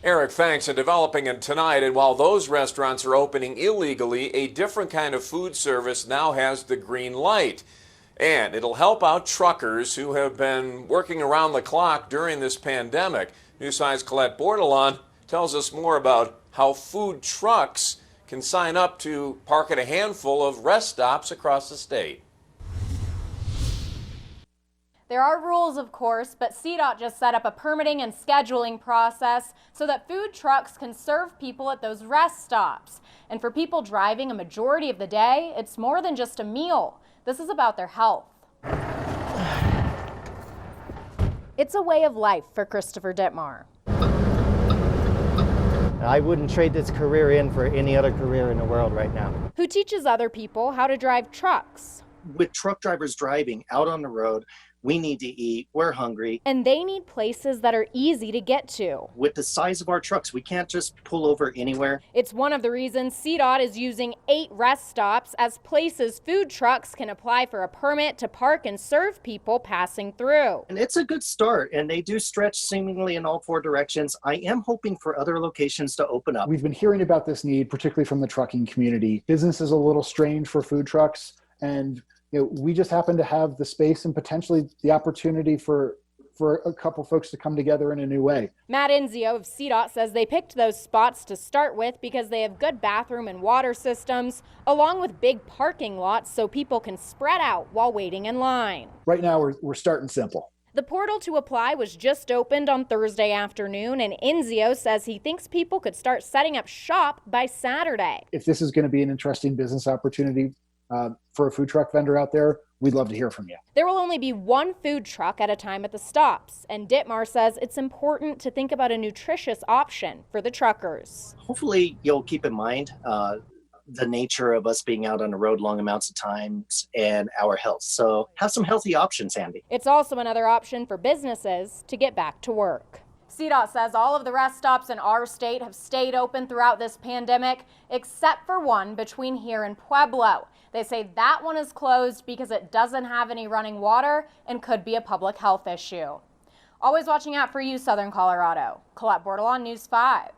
Eric, thanks. And developing it tonight, and while those restaurants are opening illegally, a different kind of food service now has the green light. And it'll help out truckers who have been working around the clock during this pandemic. News 5's Colette Bordelon tells us more about how food trucks can sign up to park at a handful of rest stops across the state. There are rules, of course, but CDOT just set up a permitting and scheduling process so that food trucks can serve people at those rest stops. And for people driving a majority of the day, it's more than just a meal. This is about their health. It's a way of life for Christopher Dittmar. I wouldn't trade this career in for any other career in the world right now. Who teaches other people how to drive trucks. With truck drivers driving out on the road, we need to eat, we're hungry. And they need places that are easy to get to. With the size of our trucks, we can't just pull over anywhere. It's one of the reasons CDOT is using 8 rest stops as places food trucks can apply for a permit to park and serve people passing through. And it's a good start, and they do stretch seemingly in all 4 directions. I am hoping for other locations to open up. We've been hearing about this need, particularly from the trucking community. Business is a little strange for food trucks, and we just happen to have the space and potentially the opportunity for a couple folks to come together in a new way. Matt INZEO of CDOT says they picked those spots to start with because they have good bathroom and water systems, along with big parking lots so people can spread out while waiting in line. Right now, we're starting simple. The portal to apply was just opened on Thursday afternoon, and INZEO says he thinks people could start setting up shop by Saturday. If this is going to be an interesting business opportunity for a food truck vendor out there, we'd love to hear from you. There will only be 1 food truck at a time at the stops, and Dittmar says it's important to think about a nutritious option for the truckers. Hopefully you'll keep in mind the nature of us being out on the road long amounts of times and our health. So have some healthy options handy. It's also another option for businesses to get back to work. CDOT says all of the rest stops in our state have stayed open throughout this pandemic, except for one between here and Pueblo. They say that one is closed because it doesn't have any running water and could be a public health issue. Always watching out for you, Southern Colorado. Colette Bordelon, News 5.